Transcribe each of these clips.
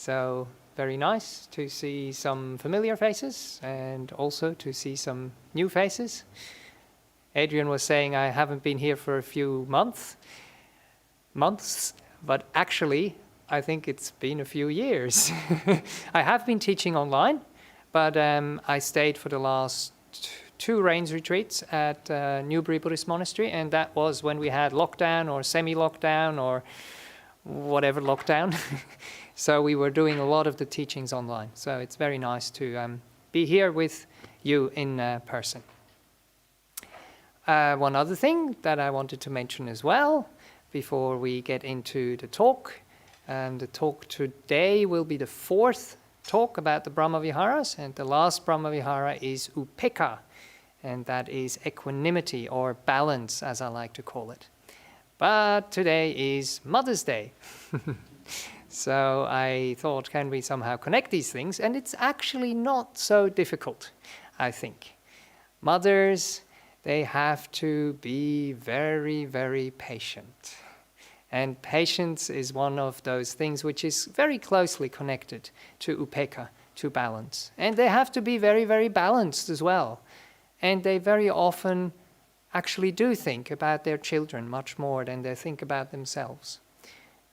So very nice to see some familiar faces and also to see some new faces. Adrian was saying I haven't been here for a few months, but actually I think it's been a few years. I have been teaching online, but I stayed for the last 2 rains retreats at Newbury Buddhist Monastery, and that was when we had lockdown or semi-lockdown or whatever lockdown. So we were doing a lot of the teachings online. So it's very nice to be here with you in person. One other thing that I wanted to mention as well before we get into the talk. The talk today will be the 4th talk about the Brahmaviharas, and the last Brahmavihara is Upekkha, and that is equanimity or balance, as I like to call it. But today is Mother's Day. So I thought, can we somehow connect these things? And it's actually not so difficult, I think. Mothers, they have to be very, very patient. And patience is one of those things which is very closely connected to upekkha, to balance. And they have to be very, very balanced as well. And they very often actually do think about their children much more than they think about themselves.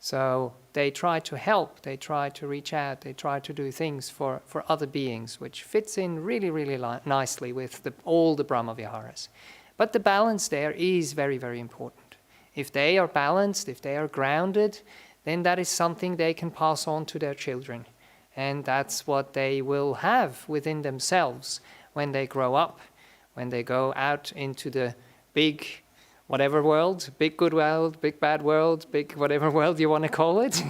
So they try to help, they try to reach out, they try to do things for other beings, which fits in really, really nicely with all the Brahmaviharas. But the balance there is very, very important. If they are balanced, if they are grounded, then that is something they can pass on to their children. And that's what they will have within themselves when they grow up, when they go out into the big whatever world, big good world, big bad world, big whatever world you want to call it,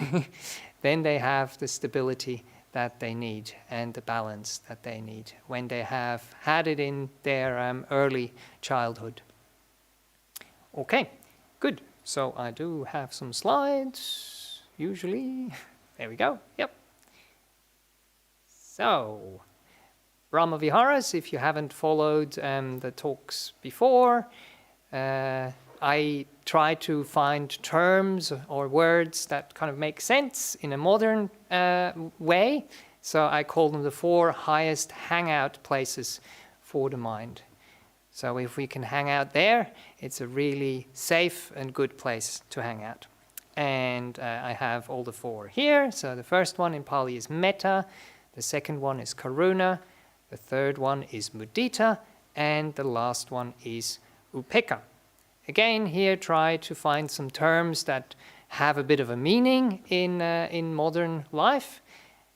then they have the stability that they need and the balance that they need when they have had it in their early childhood. Okay, good. So I do have some slides, usually. There we go, yep. So, Brahmaviharas, if you haven't followed the talks before, I try to find terms or words that kind of make sense in a modern way. So I call them the 4 highest hangout places for the mind. So if we can hang out there, it's a really safe and good place to hang out. And I have all the 4 here. So the first one in Pali is metta, the second one is karuna, the third one is mudita, and the last one is upekkha. Again, here try to find some terms that have a bit of a meaning in modern life.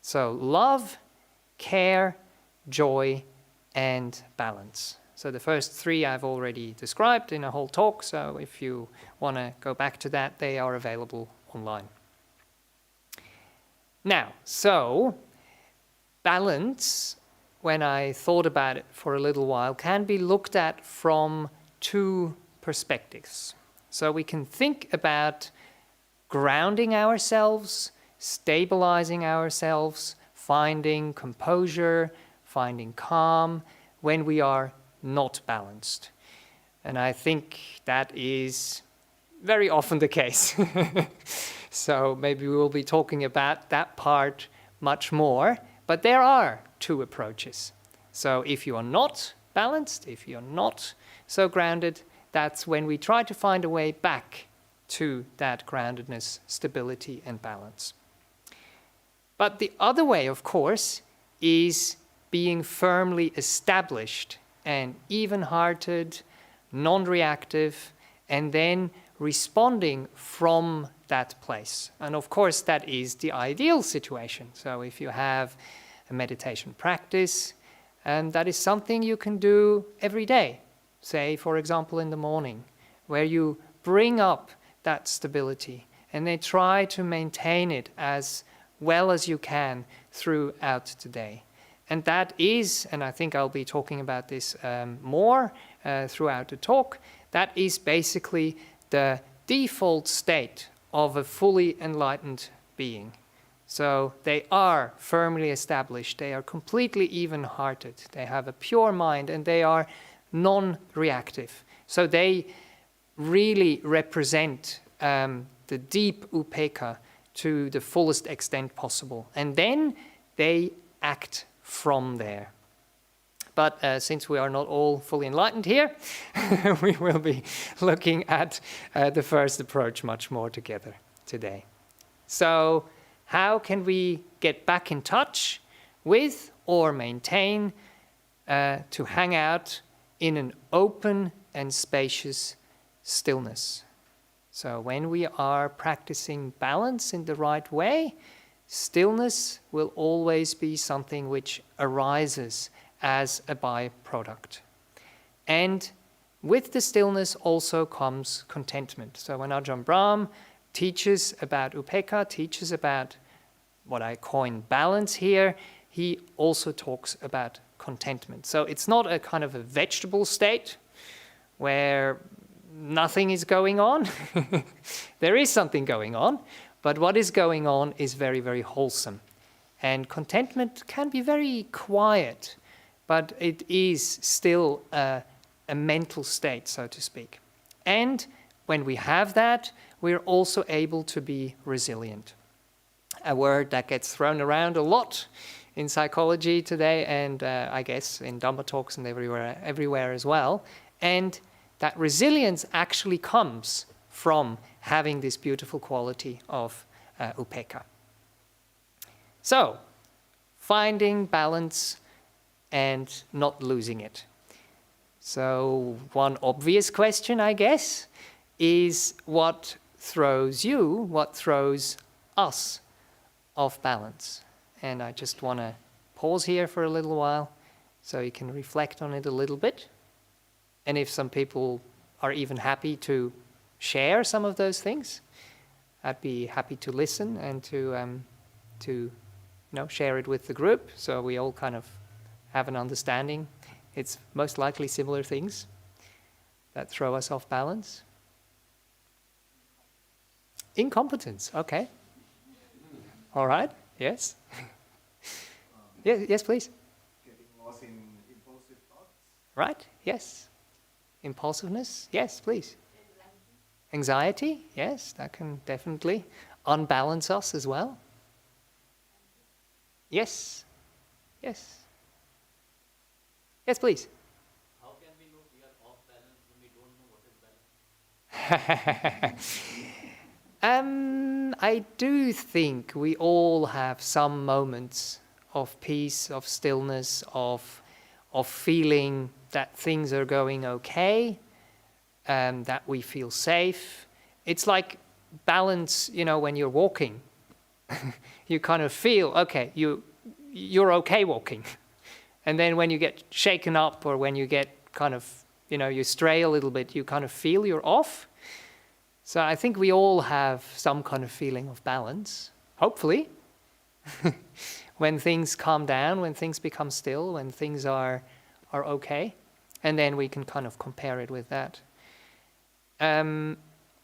So love, care, joy, and balance. So the first 3 I've already described in a whole talk, so if you want to go back to that, they are available online. Now, so balance, when I thought about it for a little while, can be looked at from 2 perspectives. So we can think about grounding ourselves, stabilizing ourselves, finding composure, finding calm when we are not balanced. And I think that is very often the case. So maybe we will be talking about that part much more, but there are 2 approaches. So if you are not balanced, if you're not so grounded, that's when we try to find a way back to that groundedness, stability, and balance. But the other way, of course, is being firmly established and even-hearted, non-reactive, and then responding from that place. And of course, that is the ideal situation. So if you have a meditation practice, and that is something you can do every day. Say, for example, in the morning, where you bring up that stability and then try to maintain it as well as you can throughout the day. And that is, and I think I'll be talking about this more throughout the talk, that is basically the default state of a fully enlightened being. So they are firmly established, they are completely even-hearted, they have a pure mind, and they are non-reactive. So they really represent the deep upekkha to the fullest extent possible. And then they act from there. But since we are not all fully enlightened here, we will be looking at the first approach much more together today. So how can we get back in touch with or maintain to hang out in an open and spacious stillness? So when we are practicing balance in the right way, stillness will always be something which arises as a byproduct. And with the stillness also comes contentment. So when Ajahn Brahm teaches about upekkha, teaches about what I coin balance here, he also talks about contentment. So it's not a kind of a vegetable state where nothing is going on. There is something going on, but what is going on is very, very wholesome. And contentment can be very quiet, but it is still a mental state, so to speak. And when we have that, we're also able to be resilient. A word that gets thrown around a lot in psychology today, and I guess in Dhamma talks and everywhere as well. And that resilience actually comes from having this beautiful quality of upekkha. So, finding balance and not losing it. So, one obvious question, I guess, is what throws us off balance? And I just want to pause here for a little while so you can reflect on it a little bit. And if some people are even happy to share some of those things, I'd be happy to listen and to share it with the group so we all kind of have an understanding. It's most likely similar things that throw us off balance. Incompetence, okay. All right, yes. Yes, please. Getting lost in impulsive thoughts. Right, yes. Impulsiveness, yes, please. Anxiety, yes, that can definitely unbalance us as well. Yes, yes. Yes, please. How can we know we are off balance when we don't know what is balance? I do think we all have some moments of peace, of stillness, of feeling that things are going okay, that we feel safe. It's like balance, when you're walking. You kind of feel, okay, you're okay walking. And then when you get shaken up or when you get kind of, you stray a little bit, you kind of feel you're off. So I think we all have some kind of feeling of balance, hopefully. When things calm down, when things become still, when things are okay. And then we can kind of compare it with that.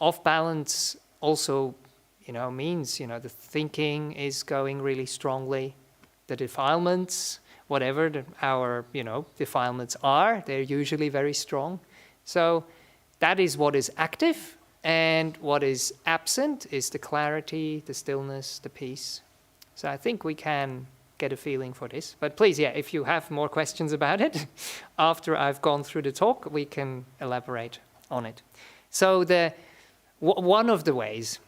Off balance also, means, the thinking is going really strongly. The defilements, whatever our, defilements are, they're usually very strong. So that is what is active. And what is absent is the clarity, the stillness, the peace. So I think we can get a feeling for this. But please, if you have more questions about it, after I've gone through the talk, we can elaborate on it. So one of the ways,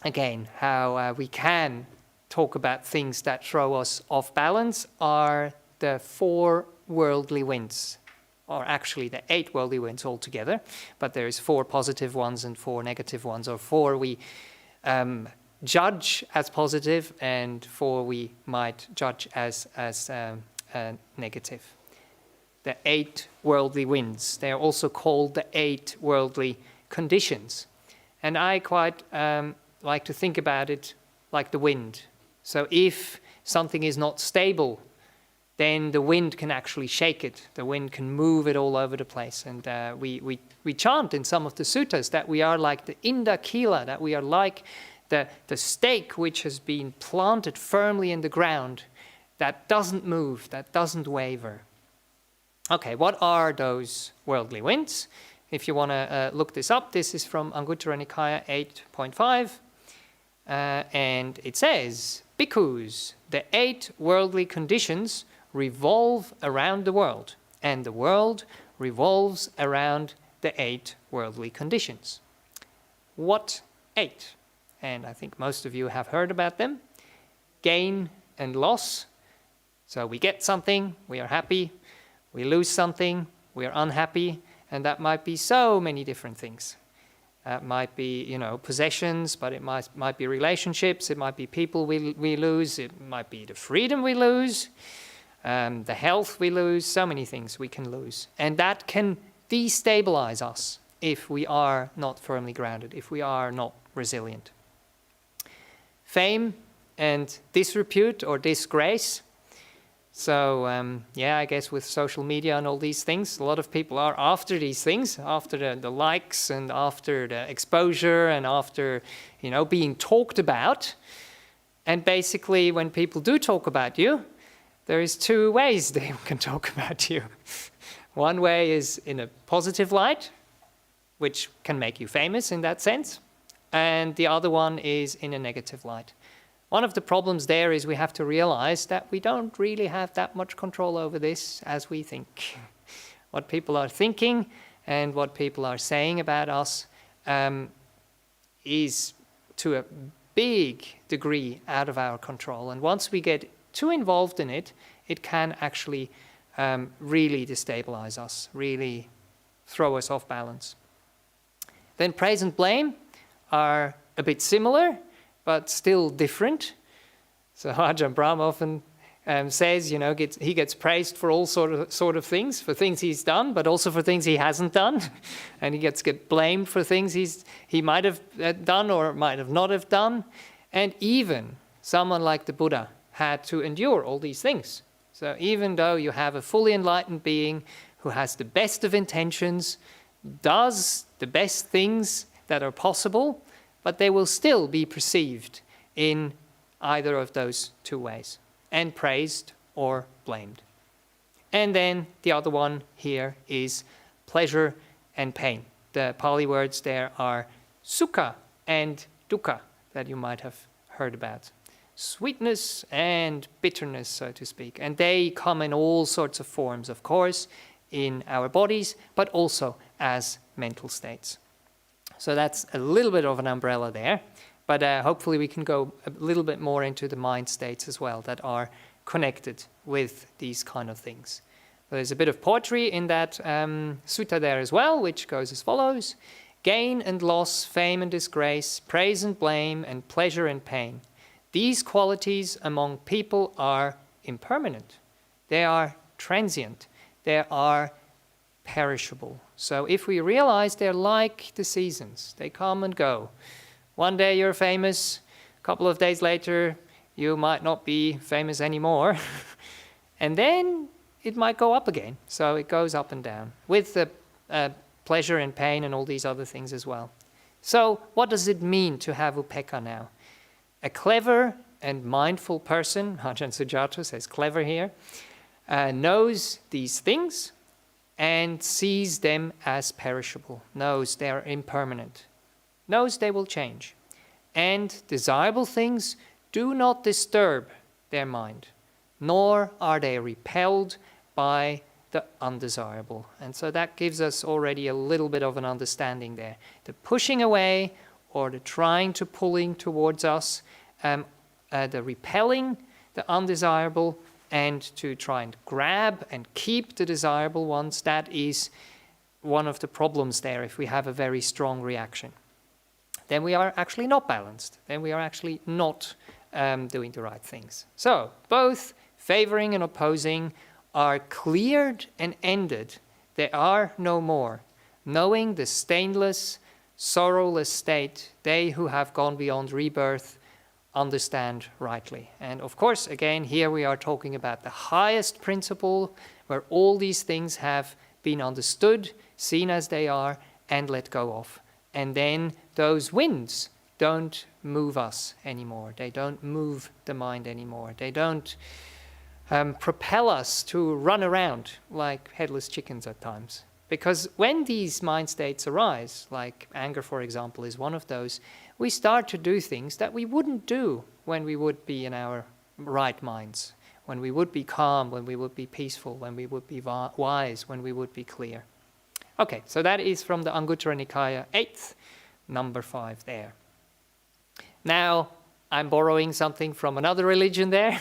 again, how we can talk about things that throw us off balance are the 4 worldly winds. Or actually the 8 worldly winds altogether, but there's 4 positive ones and 4 negative ones, or 4 we judge as positive and 4 we might judge as negative. The 8 worldly winds. They are also called the 8 worldly conditions. And I quite like to think about it like the wind. So if something is not stable, then the wind can actually shake it. The wind can move it all over the place. And we chant in some of the suttas that we are like the indakila, that we are like the stake which has been planted firmly in the ground, that doesn't move, that doesn't waver. Okay, what are those worldly winds? If you want to look this up, this is from Anguttara Nikaya 8.5. And it says, bhikkhus, the 8 worldly conditions revolve around the world, and the world revolves around the 8 worldly conditions. What 8? And I think most of you have heard about them. Gain and loss. So we get something, we are happy. We lose something, we are unhappy. And that might be so many different things. It might be, possessions, but it might be relationships. It might be people we lose. It might be the freedom we lose, the health we lose. So many things we can lose. And that can destabilize us if we are not firmly grounded, if we are not resilient. Fame and disrepute or disgrace. So, I guess with social media and all these things, a lot of people are after these things, after the likes and after the exposure and after, being talked about. And basically, when people do talk about you, there is 2 ways they can talk about you. One way is in a positive light, which can make you famous in that sense. And the other one is in a negative light. One of the problems there is we have to realize that we don't really have that much control over this as we think. What people are thinking and what people are saying about us is to a big degree out of our control. And once we get too involved in it, it can actually really destabilize us, really throw us off balance. Then praise and blame are a bit similar, but still different. So Ajahn Brahm often says, he gets praised for all sort of things, for things he's done, but also for things he hasn't done. And he gets blamed for things he might have done or might have not have done. And even someone like the Buddha had to endure all these things. So even though you have a fully enlightened being who has the best of intentions, does the best things that are possible, but they will still be perceived in either of those 2 ways, and praised or blamed. And then the other one here is pleasure and pain. The Pali words there are sukha and dukkha that you might have heard about. Sweetness and bitterness, so to speak. And they come in all sorts of forms, of course, in our bodies, but also as mental states. So that's a little bit of an umbrella there, but hopefully we can go a little bit more into the mind states as well that are connected with these kind of things. There's a bit of poetry in that sutta there as well, which goes as follows. Gain and loss, fame and disgrace, praise and blame, and pleasure and pain. These qualities among people are impermanent. They are transient. They are perishable. So if we realize they're like the seasons, they come and go. One day you're famous, a couple of days later you might not be famous anymore. And then it might go up again. So it goes up and down with the pleasure and pain and all these other things as well. So what does it mean to have upekkha now? A clever and mindful person, Ajahn Sujata says clever here, knows these things and sees them as perishable, knows they are impermanent, knows they will change. And desirable things do not disturb their mind, nor are they repelled by the undesirable. And so that gives us already a little bit of an understanding there. The pushing away or the trying to pulling towards us, the repelling the undesirable, and to try and grab and keep the desirable ones, that is one of the problems there if we have a very strong reaction. Then we are actually not balanced. Then we are actually not doing the right things. So both favoring and opposing are cleared and ended. They are no more. Knowing the stainless, sorrowless state, they who have gone beyond rebirth understand rightly. And of course, again, here we are talking about the highest principle where all these things have been understood, seen as they are, and let go of. And then those winds don't move us anymore. They don't move the mind anymore. They don't propel us to run around like headless chickens at times. Because when these mind states arise, like anger, for example, is one of those, we start to do things that we wouldn't do when we would be in our right minds, when we would be calm, when we would be peaceful, when we would be wise, when we would be clear. Okay, so that is from the Anguttara Nikaya 8th, number 5 there. Now, I'm borrowing something from another religion there.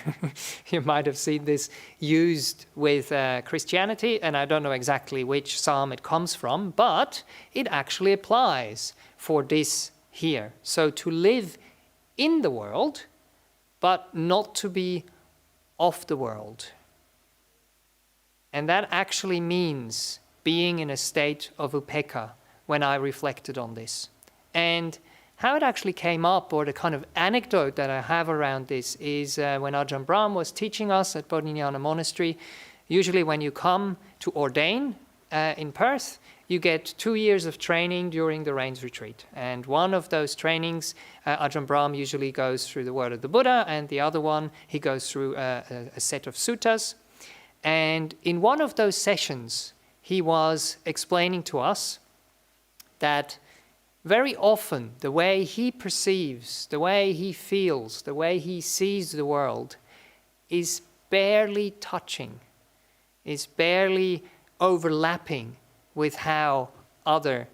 You might have seen this used with Christianity, and I don't know exactly which psalm it comes from, but it actually applies for this here. So to live in the world, but not to be of the world. And that actually means being in a state of upekkha when I reflected on this. And how it actually came up, or the kind of anecdote that I have around this, is when Ajahn Brahm was teaching us at Bodhinyana Monastery. Usually when you come to ordain in Perth, you get 2 years of training during the Rains Retreat. And one of those trainings, Ajahn Brahm usually goes through the word of the Buddha, and the other one, he goes through a set of suttas. And in one of those sessions, he was explaining to us that very often the way he perceives, the way he feels, the way he sees the world is barely touching, is barely overlapping with how other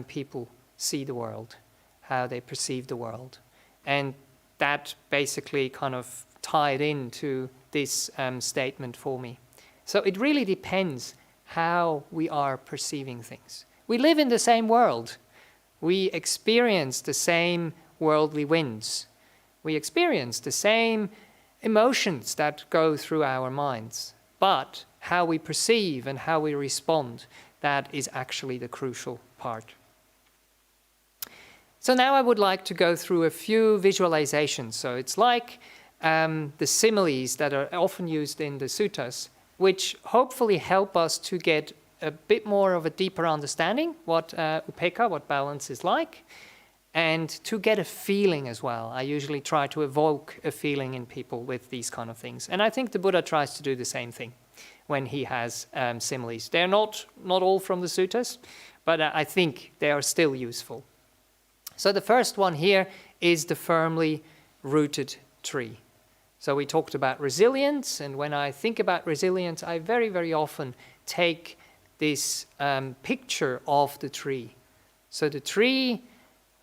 people see the world, how they perceive the world. And that basically kind of tied into this statement for me. So it really depends how we are perceiving things. We live in the same world. We experience the same worldly winds. We experience the same emotions that go through our minds. But how we perceive and how we respond, that is actually the crucial part. So now I would like to go through a few visualizations. So it's like the similes that are often used in the suttas, which hopefully help us to get a bit more of a deeper understanding what upekkha, what balance is like, and to get a feeling as well. I usually try to evoke a feeling in people with these kind of things. And I think the Buddha tries to do the same thing when he has similes. They're not all from the suttas, but I think they are still useful. So the first one here is the firmly rooted tree. So we talked about resilience, and when I think about resilience, I very, very often take this picture of the tree. So the tree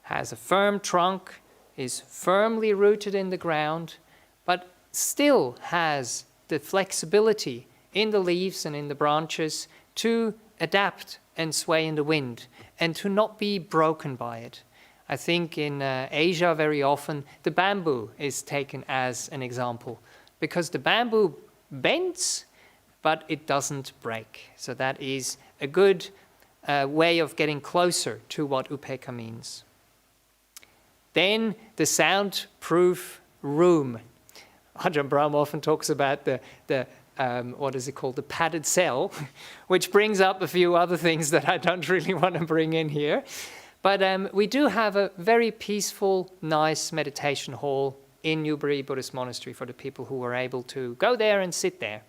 has a firm trunk, is firmly rooted in the ground, but still has the flexibility in the leaves and in the branches to adapt and sway in the wind and to not be broken by it. I think in Asia very often the bamboo is taken as an example because the bamboo bends but it doesn't break. So that is a good way of getting closer to what upekkha means. Then the soundproof room. Ajahn Brahm often talks about the what is it called, the padded cell, which brings up a few other things that I don't really want to bring in here. But we do have a very peaceful, nice meditation hall in Newbury Buddhist Monastery for the people who were able to go there and sit there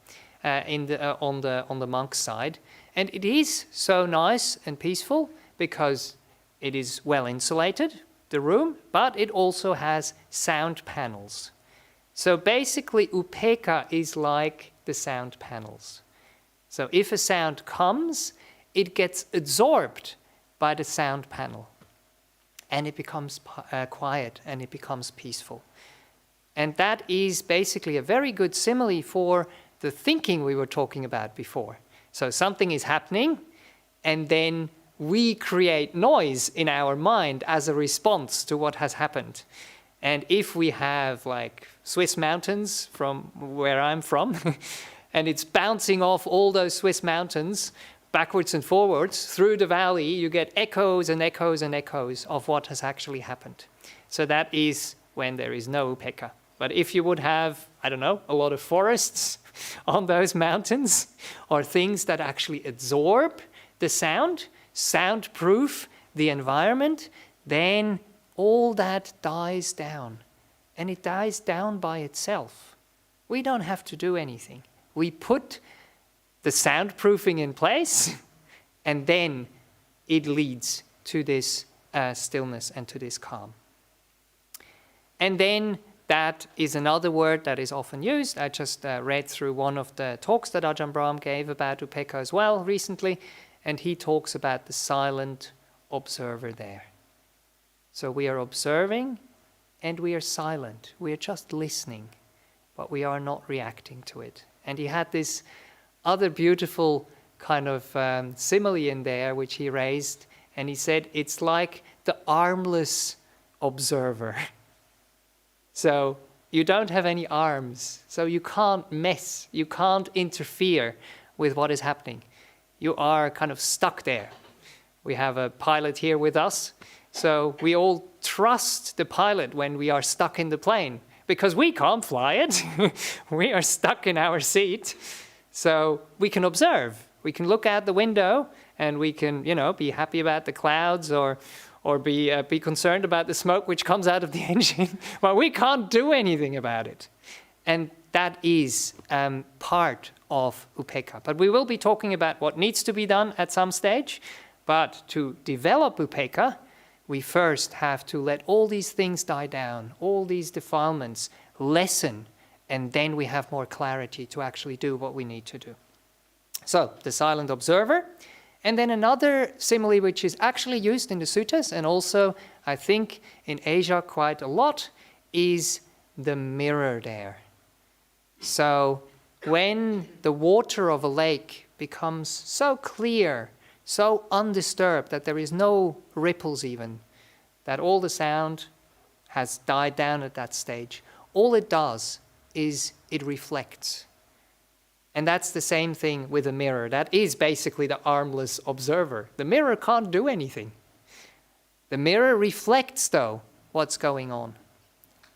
on the monk's side. And it is so nice and peaceful because it is well insulated, the room, but it also has sound panels. So basically upekkha is like the sound panels. So if a sound comes, it gets absorbed by the sound panel and it becomes quiet and it becomes peaceful. And that is basically a very good simile for the thinking we were talking about before. So something is happening and then we create noise in our mind as a response to what has happened. And if we have like Swiss mountains from where I'm from, and it's bouncing off all those Swiss mountains backwards and forwards through the valley, you get echoes and echoes and echoes of what has actually happened. So that is when there is no upekkha. But if you would have, I don't know, a lot of forests on those mountains, or things that actually absorb the sound, soundproof the environment, then all that dies down. And it dies down by itself. We don't have to do anything. We put the soundproofing in place, and then it leads to this stillness and to this calm. And then that is another word that is often used. I just read through one of the talks that Ajahn Brahm gave about upekkha as well recently, and he talks about the silent observer there. So we are observing and we are silent. We are just listening, but we are not reacting to it. And he had this other beautiful kind of simile in there, which he raised, and he said it's like the armless observer. So you don't have any arms, so you can't mess, you can't interfere with what is happening. You are kind of stuck there. We have a pilot here with us, so we all trust the pilot when we are stuck in the plane, because we can't fly it. We are stuck in our seat, so we can observe. We can look out the window and we can, be happy about the clouds or be concerned about the smoke which comes out of the engine, but we can't do anything about it. And that is part of upekkha. But we will be talking about what needs to be done at some stage. But to develop upekkha, we first have to let all these things die down, all these defilements lessen, and then we have more clarity to actually do what we need to do. So, the silent observer. And then another simile which is actually used in the suttas, and also I think in Asia quite a lot, is the mirror there. So when the water of a lake becomes so clear, so undisturbed that there is no ripples even, that all the sound has died down at that stage, all it does is it reflects. And that's the same thing with a mirror. That is basically the armless observer. The mirror can't do anything. The mirror reflects, though, what's going on.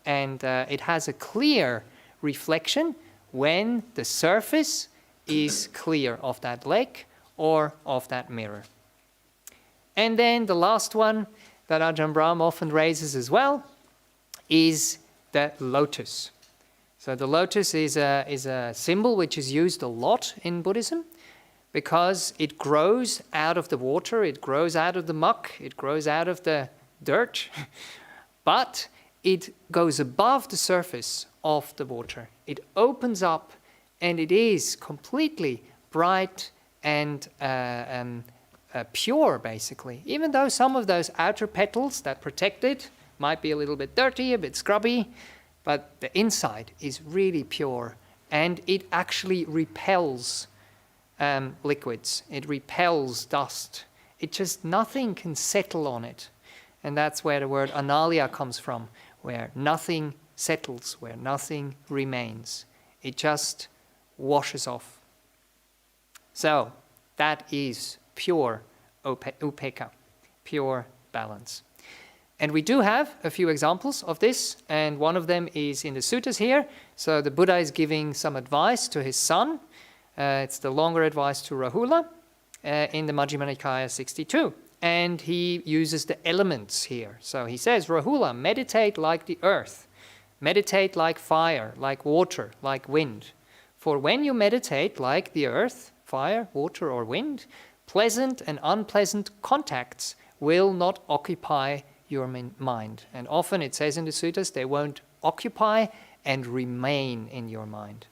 And it has a clear reflection when the surface is clear of that lake or of that mirror. And then the last one that Ajahn Brahm often raises as well is the lotus. So the lotus is a symbol which is used a lot in Buddhism because it grows out of the water, it grows out of the muck, it grows out of the dirt, but it goes above the surface of the water. It opens up and it is completely bright and pure, basically. Even though some of those outer petals that protect it might be a little bit dirty, a bit scrubby, but the inside is really pure, and it actually repels liquids. It repels dust. Nothing can settle on it. And that's where the word analaya comes from, where nothing settles, where nothing remains. It just washes off. So that is pure upekkha, pure balance. And we do have a few examples of this, and one of them is in the suttas here. So the Buddha is giving some advice to his son. It's the longer advice to Rāhula in the Majjhima Nikāya 62. And he uses the elements here. So he says, Rāhula, meditate like the earth. Meditate like fire, like water, like wind. For when you meditate like the earth, fire, water, or wind, pleasant and unpleasant contacts will not occupy your mind. And often it says in the suttas, they won't occupy and remain in your mind.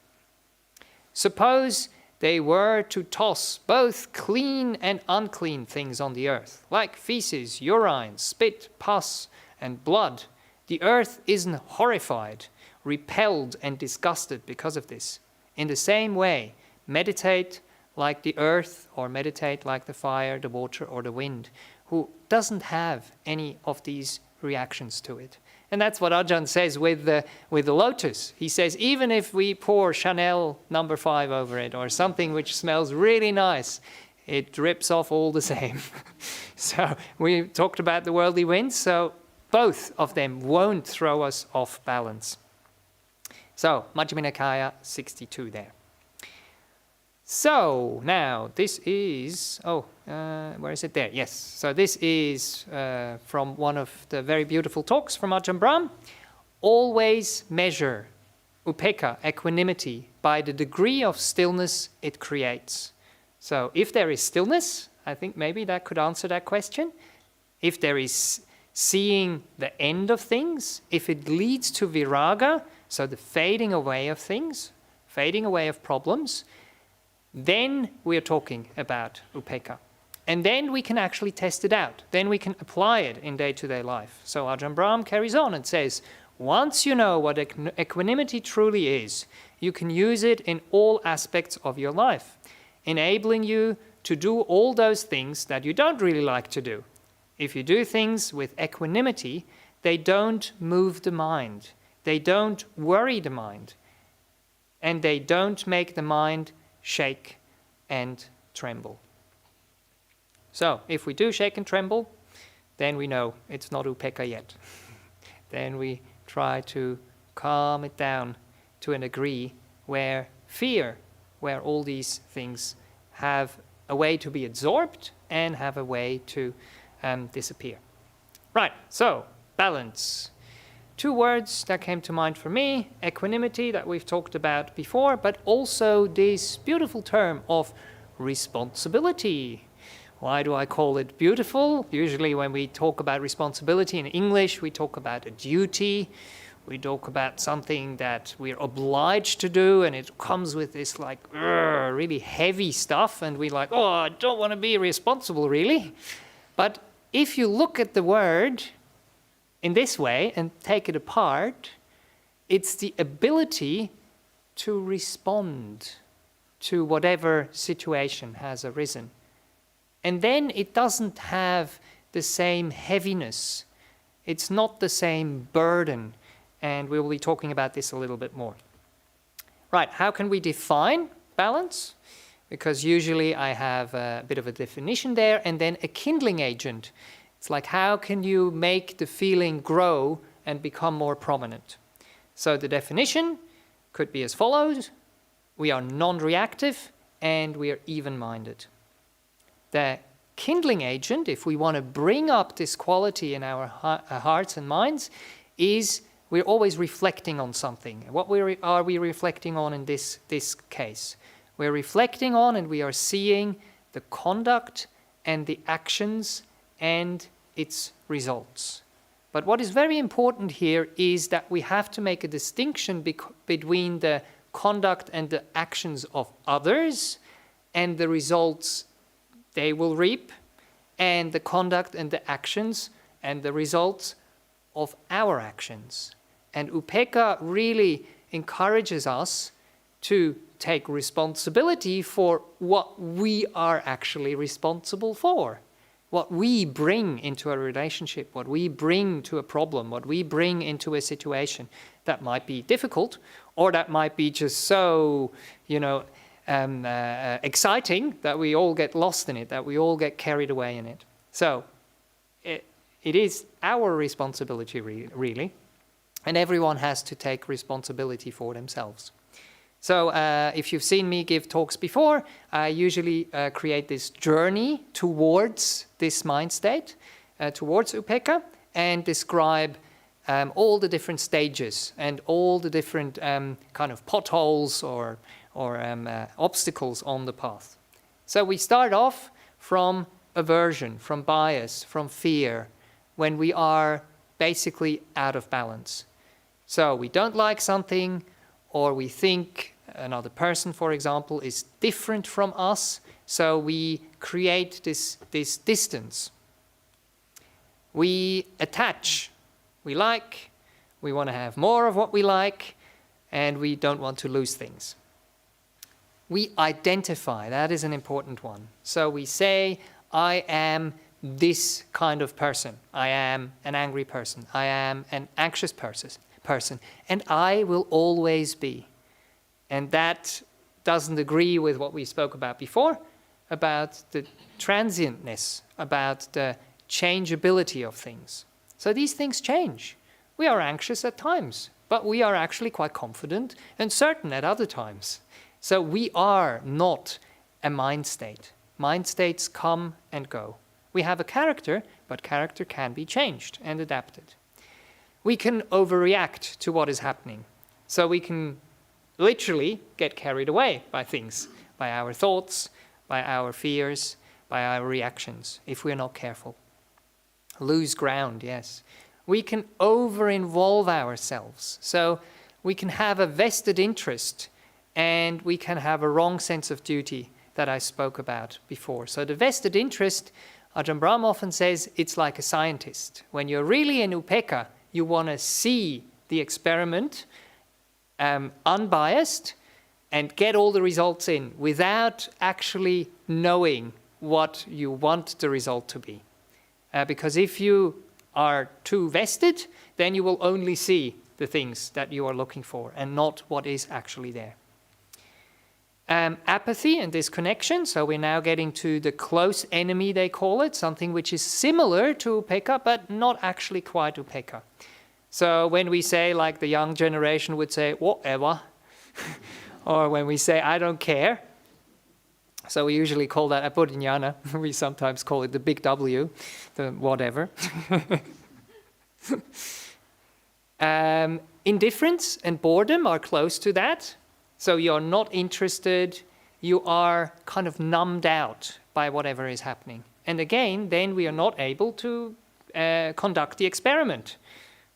Suppose they were to toss both clean and unclean things on the earth, like feces, urine, spit, pus, and blood. The earth isn't horrified, repelled, and disgusted because of this. In the same way, meditate like the earth, or meditate like the fire, the water, or the wind, who doesn't have any of these reactions to it. And that's what Ajahn says with the lotus. He says, even if we pour Chanel No. 5 over it, or something which smells really nice, it drips off all the same. So we talked about the worldly winds, so both of them won't throw us off balance. So, Majjhima Nikāya 62 there. So, now, this is, where is it there? Yes, so this is from one of the very beautiful talks from Ajahn Brahm. Always measure upekkha, equanimity, by the degree of stillness it creates. So, if there is stillness, I think maybe that could answer that question. If there is seeing the end of things, if it leads to viraga, so the fading away of things, fading away of problems, then we are talking about upekkha. And then we can actually test it out. Then we can apply it in day-to-day life. So Ajahn Brahm carries on and says, once you know what equanimity truly is, you can use it in all aspects of your life, enabling you to do all those things that you don't really like to do. If you do things with equanimity, they don't move the mind. They don't worry the mind. And they don't make the mind shake and tremble. So, if we do shake and tremble, then we know it's not upekkha yet. Then we try to calm it down to a degree where fear, where all these things have a way to be absorbed and have a way to disappear. Right, so balance. Two words that came to mind for me, equanimity that we've talked about before, but also this beautiful term of responsibility. Why do I call it beautiful? Usually when we talk about responsibility in English, we talk about a duty. We talk about something that we're obliged to do, and it comes with this like really heavy stuff, and we're like, oh, I don't want to be responsible really. But if you look at the word in this way and take it apart, it's the ability to respond to whatever situation has arisen. And then it doesn't have the same heaviness. It's not the same burden. And we will be talking about this a little bit more. Right, how can we define balance? Because usually I have a bit of a definition there and then a kindling agent. It's like, how can you make the feeling grow and become more prominent? So the definition could be as follows. We are non-reactive and we are even-minded. The kindling agent, if we want to bring up this quality in our hearts and minds, is we're always reflecting on something. What are we reflecting on in this case? We're reflecting on and we are seeing the conduct and the actions and its results. But what is very important here is that we have to make a distinction between the conduct and the actions of others and the results they will reap, and the conduct and the actions and the results of our actions. And upekkha really encourages us to take responsibility for what we are actually responsible for, what we bring into a relationship, what we bring to a problem, what we bring into a situation that might be difficult or that might be just so, exciting that we all get lost in it, that we all get carried away in it. So it is our responsibility really, and everyone has to take responsibility for themselves. So if you've seen me give talks before, I usually create this journey towards this mind state, towards upekkha, and describe all the different stages and all the different kind of potholes or obstacles on the path. So we start off from aversion, from bias, from fear, when we are basically out of balance. So we don't like something, or we think another person, for example, is different from us, so we create this distance. We attach. We like, we want to have more of what we like, and we don't want to lose things. We identify, that is an important one. So we say, I am this kind of person. I am an angry person. I am an anxious person. And I will always be. And that doesn't agree with what we spoke about before, about the transientness, about the changeability of things. So these things change. We are anxious at times, but we are actually quite confident and certain at other times. So we are not a mind state. Mind states come and go. We have a character, but character can be changed and adapted. We can overreact to what is happening. So we can literally get carried away by things, by our thoughts, by our fears, by our reactions, if we're not careful. Lose ground, yes. We can over-involve ourselves. So we can have a vested interest and we can have a wrong sense of duty that I spoke about before. So the vested interest, Ajahn Brahm often says, it's like a scientist. When you're really in upekkha, you want to see the experiment unbiased and get all the results in without actually knowing what you want the result to be. Because if you are too vested, then you will only see the things that you are looking for and not what is actually there. Apathy and disconnection. So we're now getting to the close enemy, they call it, something which is similar to upekkha, but not actually quite upekkha. So when we say, like the young generation would say, whatever, or when we say, I don't care, so we usually call that apodhiññāna. We sometimes call it the big W, the whatever. Indifference and boredom are close to that. So you're not interested, you are kind of numbed out by whatever is happening. And again, then we are not able to conduct the experiment.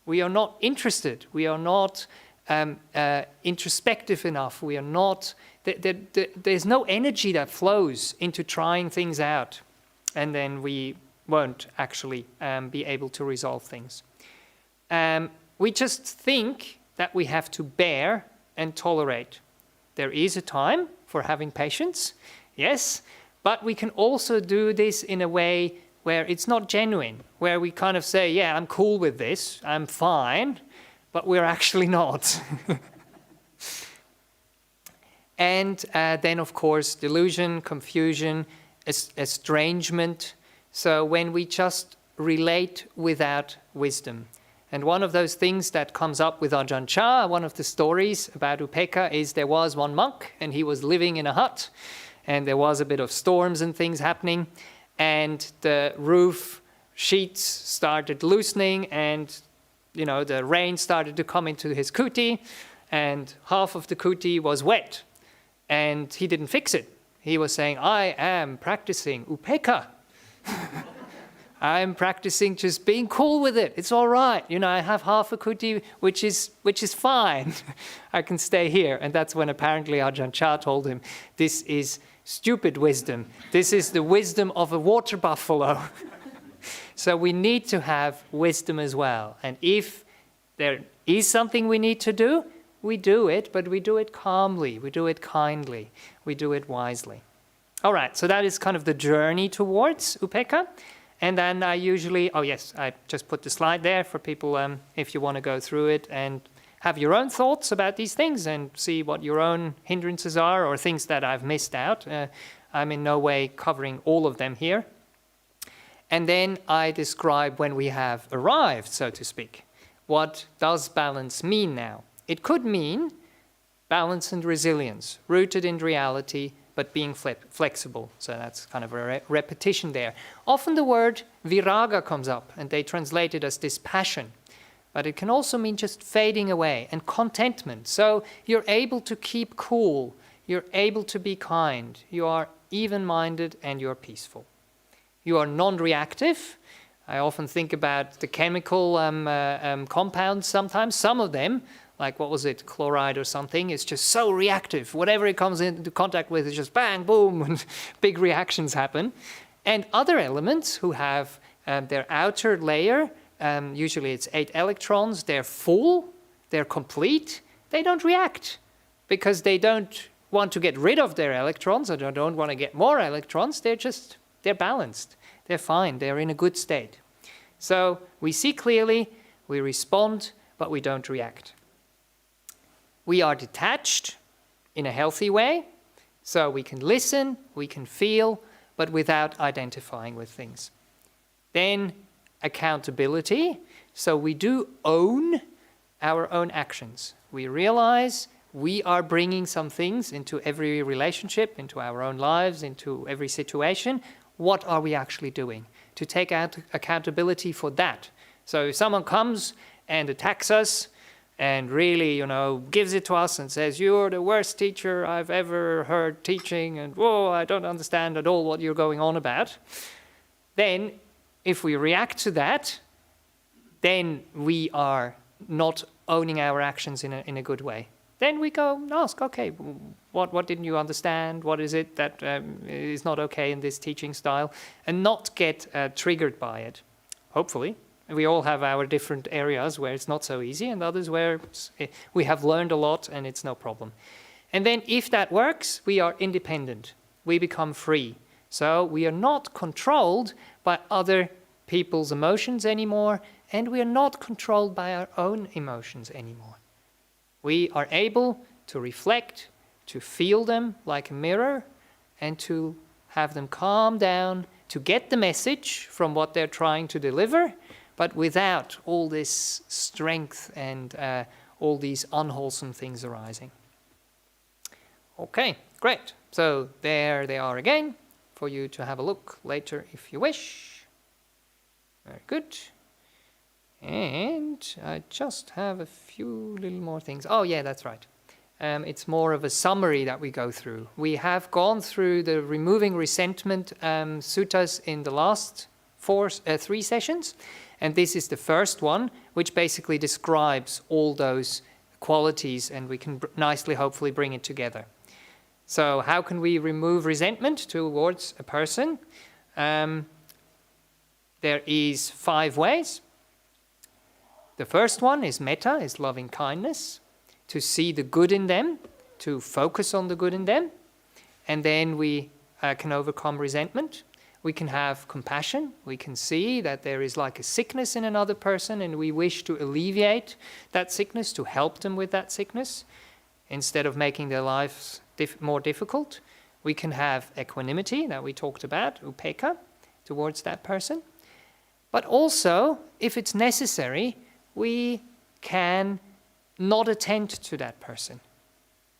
We are not interested, we are not introspective enough, we are not, there's no energy that flows into trying things out, and then we won't actually be able to resolve things. We just think that we have to bear and tolerate. There is a time for having patience, yes, but we can also do this in a way where it's not genuine, where we kind of say, yeah, I'm cool with this, I'm fine, but we're actually not. And then, of course, delusion, confusion, estrangement. So when we just relate without wisdom. And one of those things that comes up with Ajahn Chah, one of the stories about upekkha, is there was one monk and he was living in a hut and there was a bit of storms and things happening and the roof sheets started loosening and the rain started to come into his kuti and half of the kuti was wet and he didn't fix it. He was saying, I am practicing upekkha. I'm practicing just being cool with it. It's all right. I have half a kuti, which is fine. I can stay here. And that's when apparently Ajahn Chah told him, this is stupid wisdom. This is the wisdom of a water buffalo. So we need to have wisdom as well. And if there is something we need to do, we do it, but we do it calmly. We do it kindly. We do it wisely. All right, so that is kind of the journey towards upekkha. And then I usually, oh yes, I just put the slide there for people if you want to go through it and have your own thoughts about these things and see what your own hindrances are or things that I've missed out. I'm in no way covering all of them here. And then I describe when we have arrived, so to speak. What does balance mean now? It could mean balance and resilience, rooted in reality, but being flexible. So that's kind of a repetition there. Often the word viraga comes up, and they translate it as dispassion. But it can also mean just fading away and contentment. So you're able to keep cool, you're able to be kind, you are even-minded, and you're peaceful. You are non-reactive. I often think about the chemical compounds sometimes. Some of them, like what was it, chloride or something, is just so reactive. Whatever it comes into contact with is just bang, boom, and big reactions happen. And other elements who have their outer layer, usually it's 8 electrons, they're full, they're complete, they don't react because they don't want to get rid of their electrons or they don't want to get more electrons, they're balanced, they're fine, they're in a good state. So we see clearly, we respond, but we don't react. We are detached in a healthy way, so we can listen, we can feel, but without identifying with things. Then accountability, so we do own our own actions. We realize we are bringing some things into every relationship, into our own lives, into every situation. What are we actually doing? To take out accountability for that. So if someone comes and attacks us and really, gives it to us and says, you're the worst teacher I've ever heard teaching and, whoa, I don't understand at all what you're going on about, then If we react to that, then we are not owning our actions in a good way. Then we go and ask, okay, what didn't you understand? What is it that is not okay in this teaching style? And not get triggered by it, hopefully. We all have our different areas where it's not so easy and others where we have learned a lot and it's no problem. And then if that works, we are independent. We become free. So we are not controlled by other people's emotions anymore, and we are not controlled by our own emotions anymore. We are able to reflect, to feel them like a mirror, and to have them calm down, to get the message from what they're trying to deliver, but without all this strength and all these unwholesome things arising. Okay, great. So there they are again, for you to have a look later if you wish. Very good. And I just have a few little more things. Oh yeah, that's right. It's more of a summary that we go through. We have gone through the removing resentment suttas in the last 3 sessions. And this is the first one, which basically describes all those qualities, and we can nicely, hopefully, bring it together. So how can we remove resentment towards a person? There is 5 ways. The first one is metta, is loving kindness, to see the good in them, to focus on the good in them, and then we can overcome resentment. We can have compassion. We can see that there is like a sickness in another person and we wish to alleviate that sickness, to help them with that sickness, instead of making their lives more difficult. We can have equanimity that we talked about, upekkha, towards that person. But also, if it's necessary, we can not attend to that person.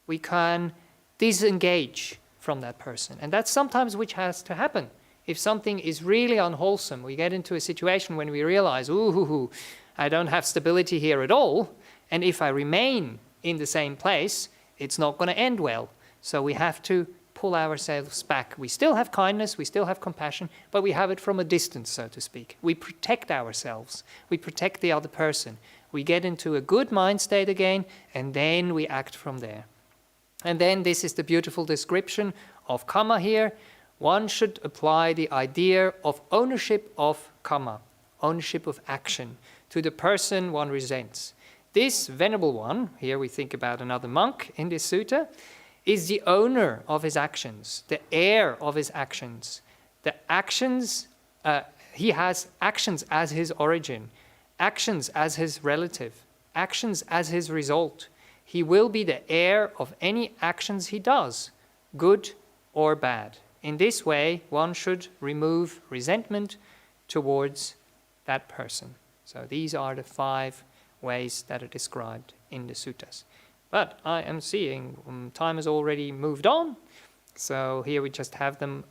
We can disengage from that person. And that's sometimes which has to happen. If something is really unwholesome, we get into a situation when we realize, I don't have stability here at all, and if I remain in the same place, it's not going to end well. So we have to pull ourselves back. We still have kindness, we still have compassion, but we have it from a distance, so to speak. We protect ourselves. We protect the other person. We get into a good mind state again, and then we act from there. And then this is the beautiful description of karma here. One should apply the idea of ownership of karma, ownership of action, to the person one resents. This venerable one, here we think about another monk in this sutta, is the owner of his actions, the heir of his actions. The actions, he has actions as his origin, actions as his relative, actions as his result. He will be the heir of any actions he does, good or bad. In this way, one should remove resentment towards that person. So these are the 5 ways that are described in the suttas. But I am seeing time has already moved on. So here we just have them: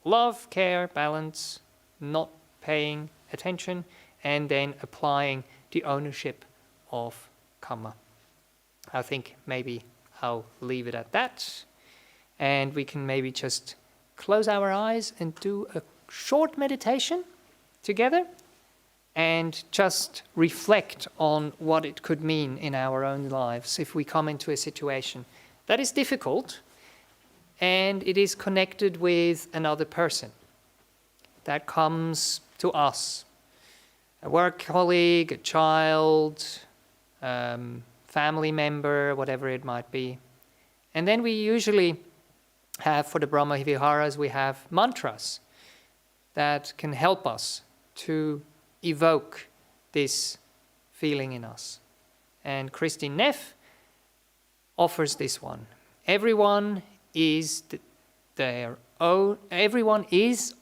love, care, balance, not paying attention, and then applying the ownership of karma. I think maybe I'll leave it at that. And we can maybe just close our eyes and do a short meditation together and just reflect on what it could mean in our own lives if we come into a situation that is difficult and it is connected with another person that comes to us, a work colleague, a child, family member, whatever it might be. And then we usually have, for the Brahmaviharas, we have mantras that can help us to evoke this feeling in us. And Christine Neff offers this one. Everyone is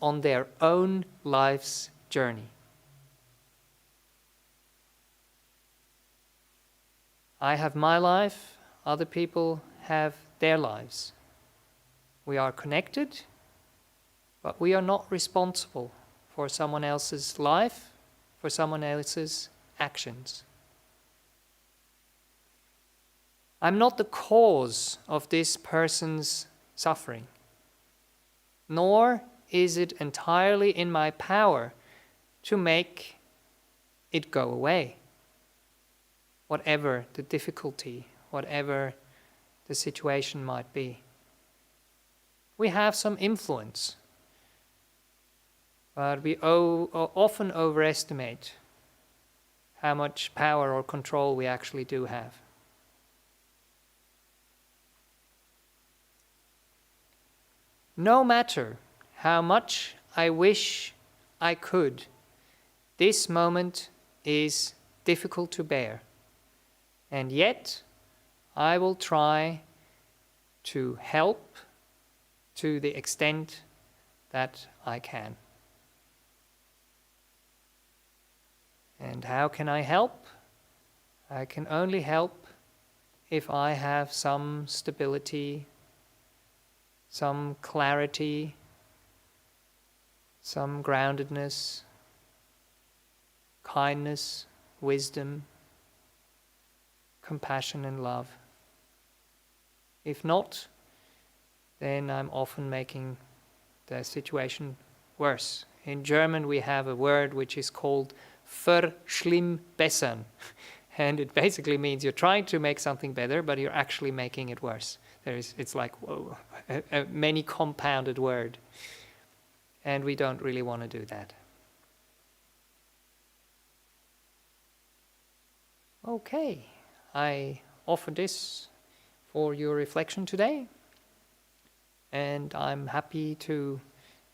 on their own life's journey. I have my life, other people have their lives. We are connected, but we are not responsible for someone else's life, for someone else's actions. I'm not the cause of this person's suffering, nor is it entirely in my power to make it go away. Whatever the difficulty, whatever the situation might be. We have some influence, but we often overestimate how much power or control we actually do have. No matter how much I wish I could, this moment is difficult to bear. And yet, I will try to help to the extent that I can. And how can I help? I can only help if I have some stability, some clarity, some groundedness, kindness, wisdom, compassion and love. If not, then I'm often making the situation worse. In German we have a word which is called verschlimmbessern, and it basically means you're trying to make something better, but you're actually making it worse. It's like, whoa, a many compounded word. And we don't really want to do that. Okay, I offer this for your reflection today, and I'm happy to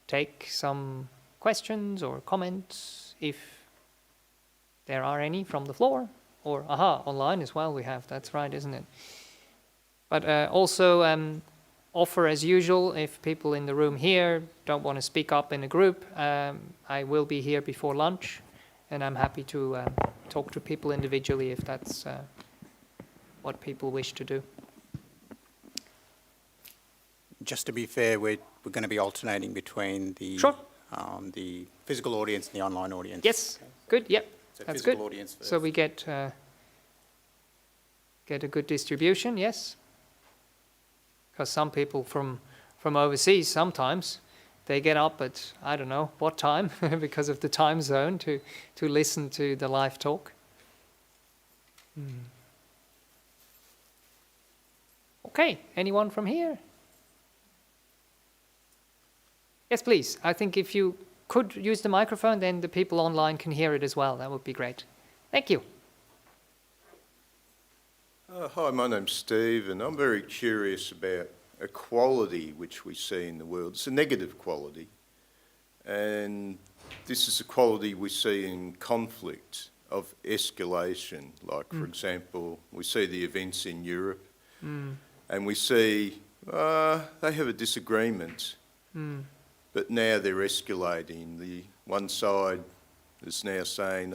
take some questions or comments if there are any from the floor, or online as well we have, that's right, isn't it? But also offer as usual, if people in the room here don't want to speak up in a group, I will be here before lunch, and I'm happy to talk to people individually if that's what people wish to do. Just to be fair, we're going to be alternating between the Sure. The physical audience and the online audience. Yes, good, yep, So that's physical good. Audience first. So we get a good distribution, yes? Because some people from overseas, sometimes, they get up at, I don't know, what time, because of the time zone, to listen to the live talk. Okay, anyone from here? Yes, please. I think if you could use the microphone, then the people online can hear it as well. That would be great. Thank you. Hi, my name's Steve, and I'm very curious about a quality which we see in the world. It's a negative quality, and this is a quality we see in conflict, of escalation. Like, for example, we see the events in Europe, and we see they have a disagreement, but now they're escalating. The one side is now saying,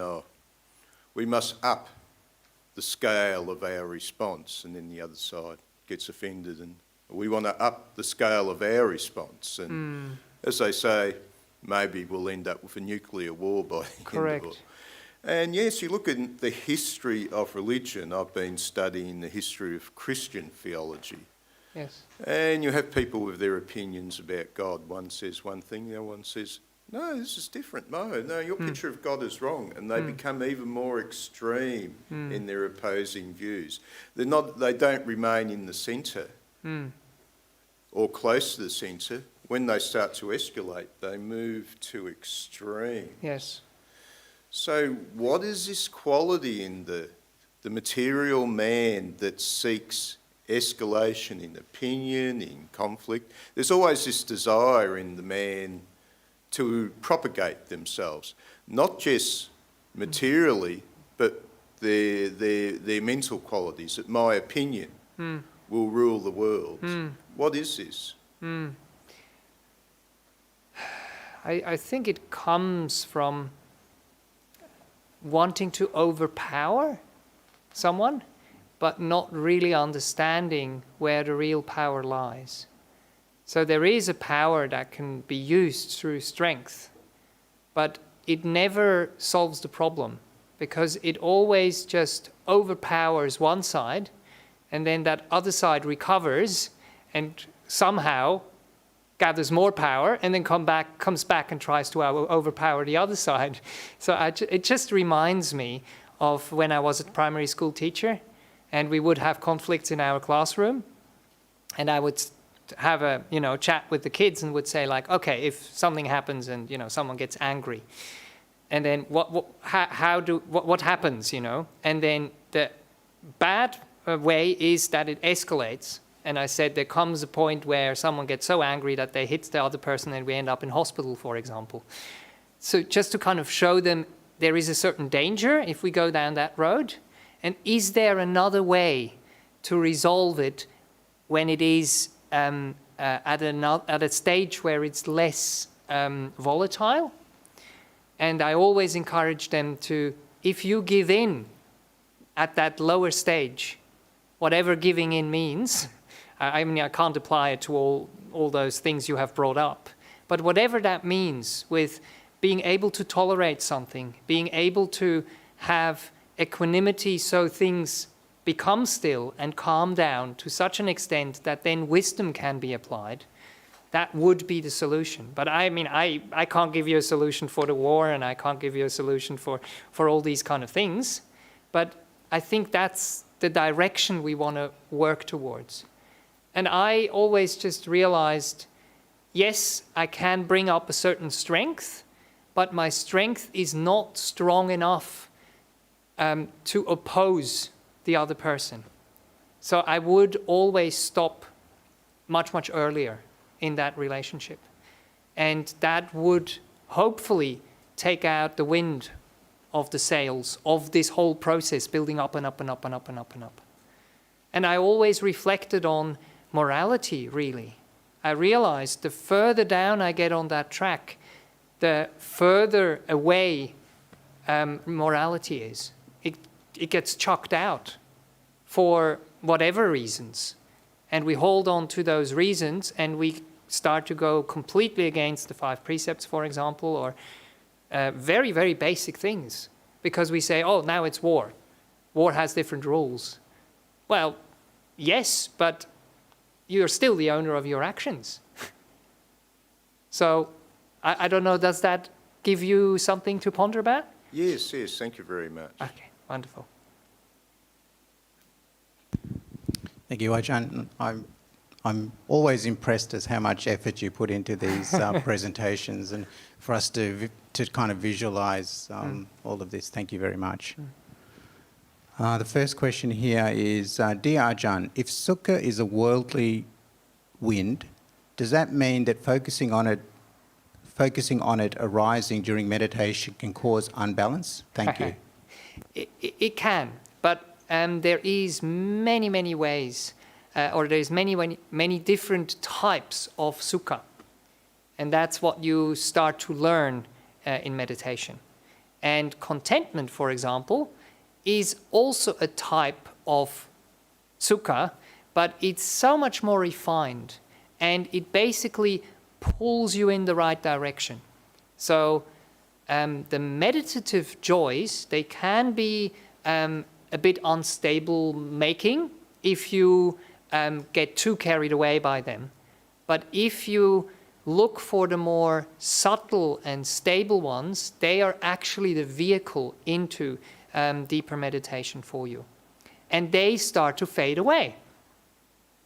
we must up the scale of our response, and then the other side gets offended and we want to up the scale of our response. And as they say, maybe we'll end up with a nuclear war by the end of it. And yes, you look at the history of religion. I've been studying the history of Christian theology. Yes. And you have people with their opinions about God. One says one thing, the other one says, no, this is different. No, your picture of God is wrong. And they become even more extreme in their opposing views. They don't remain in the centre or close to the centre. When they start to escalate, they move to extreme. Yes. So what is this quality in the material man that seeks escalation in opinion, in conflict? There's always this desire in the man to propagate themselves, not just materially, but their mental qualities, that my opinion will rule the world. What is this? I think it comes from wanting to overpower someone, but not really understanding where the real power lies. So there is a power that can be used through strength, but it never solves the problem, because it always just overpowers one side, and then that other side recovers and somehow gathers more power, and then comes back and tries to overpower the other side. So it just reminds me of when I was a primary school teacher, and we would have conflicts in our classroom, and I would have a chat with the kids and would say like, okay, if something happens and someone gets angry, and then what happens, and then the bad way is that it escalates. And I said there comes a point where someone gets so angry that they hit the other person and we end up in hospital, for example. So just to kind of show them there is a certain danger if we go down that road. And is there another way to resolve it when it is at a stage where it's less volatile? And I always encourage them to, if you give in at that lower stage, whatever giving in means, I mean, I can't apply it to all those things you have brought up. But whatever that means, with being able to tolerate something, being able to have equanimity so things become still and calm down to such an extent that then wisdom can be applied, that would be the solution. But I mean, I can't give you a solution for the war, and I can't give you a solution for all these kind of things. But I think that's the direction we want to work towards. And I always just realized, yes, I can bring up a certain strength, but my strength is not strong enough to oppose the other person. So I would always stop much, much earlier in that relationship. And that would hopefully take out the wind of the sails of this whole process, building up and up and up and up and up and up. And I always reflected on morality, really. I realized the further down I get on that track, the further away morality is. It gets chucked out for whatever reasons. And we hold on to those reasons and we start to go completely against the 5 precepts, for example, or very, very basic things. Because we say, oh, now it's war. War has different rules. Well, yes, but you're still the owner of your actions. So, I don't know, does that give you something to ponder about? Yes, thank you very much. Okay, wonderful. Thank you, Ajahn. I'm always impressed as how much effort you put into these presentations, and for us to kind of visualize all of this. Thank you very much. The first question here is, Dear Ajahn, if Sukkah is a worldly wind, does that mean that focusing on it arising during meditation can cause unbalance? Thank you. It can, but there is many ways, or there's many different types of Sukkah. And that's what you start to learn in meditation. And contentment, for example, is also a type of Sukkah, but it's so much more refined, and it basically pulls you in the right direction. So the meditative joys, they can be a bit unstable making if you get too carried away by them. But if you look for the more subtle and stable ones, they are actually the vehicle into deeper meditation for you. And they start to fade away.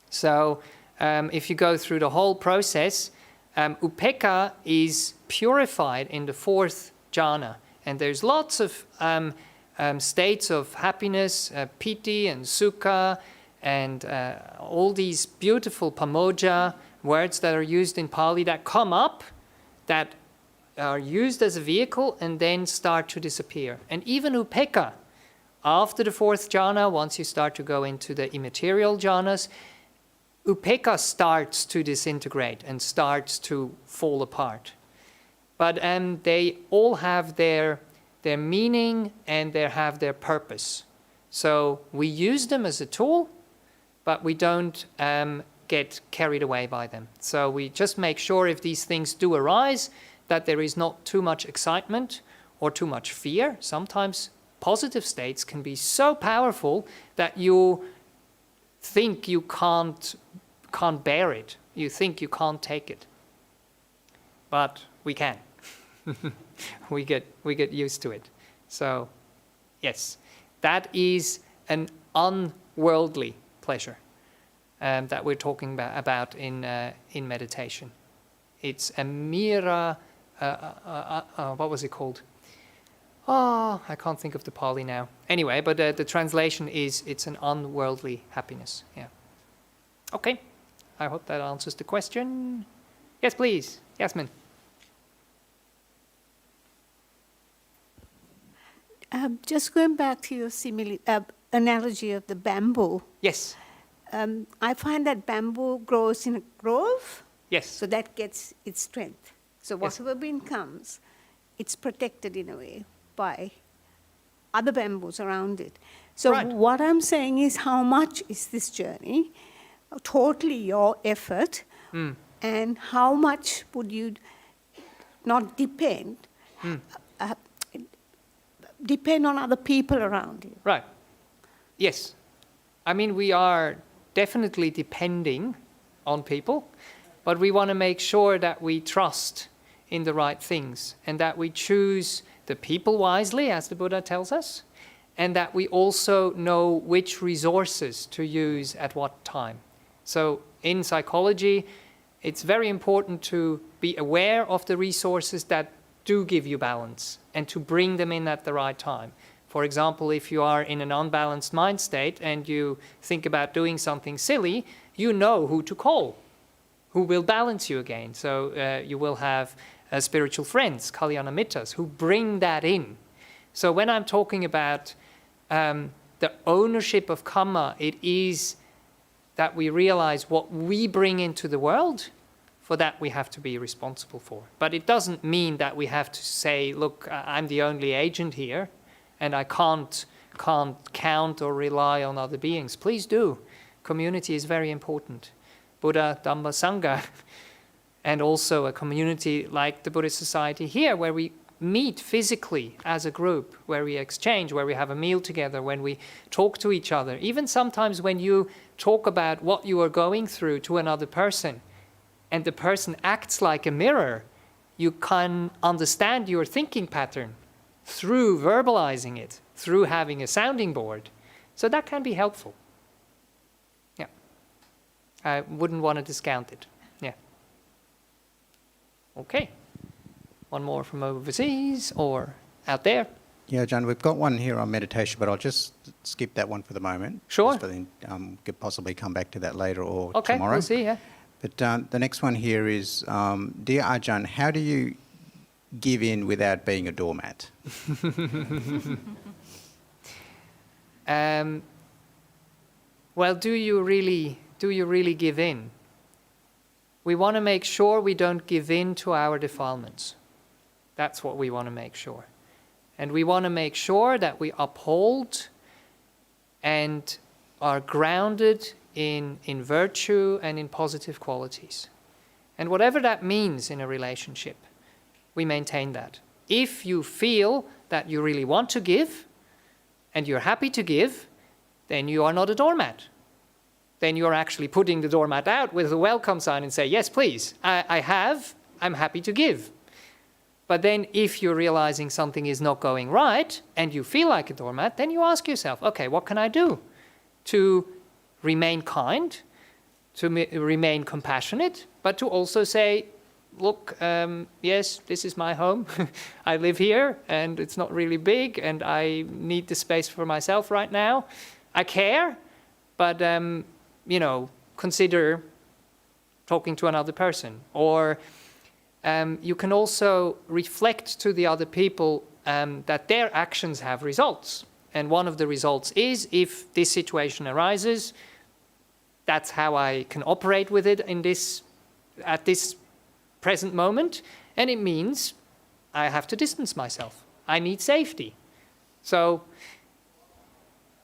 So if you go through the whole process, upekkha is purified in the 4th jhana. And there's lots of states of happiness, piti and sukha, and all these beautiful pamoja words that are used in Pali that come up, that are used as a vehicle and then start to disappear. And even upekkha, after the 4th jhana, once you start to go into the immaterial jhanas, upekkha starts to disintegrate and starts to fall apart. But they all have their meaning and they have their purpose. So we use them as a tool, but we don't get carried away by them. So we just make sure if these things do arise, that there is not too much excitement or too much fear. Sometimes positive states can be so powerful that you think you can't bear it. You think you can't take it. but we can. we get used to it. So, yes, that is an unworldly pleasure that we're talking about in meditation. It's a mira. What was it called? Oh, I can't think of the Pali now. Anyway, but the translation is it's an unworldly happiness. Yeah. Okay. I hope that answers the question. Yes, please. Yasmin. Just going back to your analogy of the bamboo. Yes. I find that bamboo grows in a grove, Yes. so that gets its strength. So Yes. whatever wind comes, it's protected in a way by other bamboos around it. So Right. what I'm saying is, how much is this journey totally your effort, and how much would you not depend on other people around you? Right. Yes. I mean, we are definitely depending on people, but we want to make sure that we trust in the right things and that we choose the people wisely, as the Buddha tells us, and that we also know which resources to use at what time. So in psychology, it's very important to be aware of the resources that do give you balance and to bring them in at the right time. For example, if you are in an unbalanced mind state and you think about doing something silly, you know who to call, who will balance you again. So you will have spiritual friends, kalyana mittas, who bring that in. So when I'm talking about the ownership of karma, it is that we realize what we bring into the world, for that we have to be responsible for. But it doesn't mean that we have to say, look, I'm the only agent here, and I can't count or rely on other beings. Please do. Community is very important. Buddha, Dhamma, Sangha, and also a community like the Buddhist Society here, where we meet physically as a group, where we exchange, where we have a meal together, when we talk to each other. Even sometimes when you talk about what you are going through to another person, and the person acts like a mirror, you can understand your thinking pattern through verbalizing it, through having a sounding board. So that can be helpful. Yeah. I wouldn't want to discount it. Yeah. Okay. One more from overseas or out there. Yeah, John, we've got one here on meditation, but I'll just skip that one for the moment. Sure. Just for the, could possibly come back to that later or Okay, tomorrow. we'll see, yeah. But the next one here is, Dear Ajahn, how do you give in without being a doormat? Well, do you really give in? We want to make sure we don't give in to our defilements. That's what we want to make sure. And we want to make sure that we uphold and are grounded in virtue and in positive qualities. And whatever that means in a relationship, we maintain that. If you feel that you really want to give and you're happy to give, then you are not a doormat. Then you're actually putting the doormat out with a welcome sign and say, yes, please, I'm happy to give. But then if you're realizing something is not going right and you feel like a doormat, then you ask yourself, okay, what can I do to remain kind, to remain compassionate, but to also say, look, yes, this is my home. I live here and it's not really big and I need the space for myself right now. I care, but, consider talking to another person. Or you can also reflect to the other people that their actions have results. And one of the results is, if this situation arises, that's how I can operate with it at this present moment. And it means I have to distance myself. I need safety. So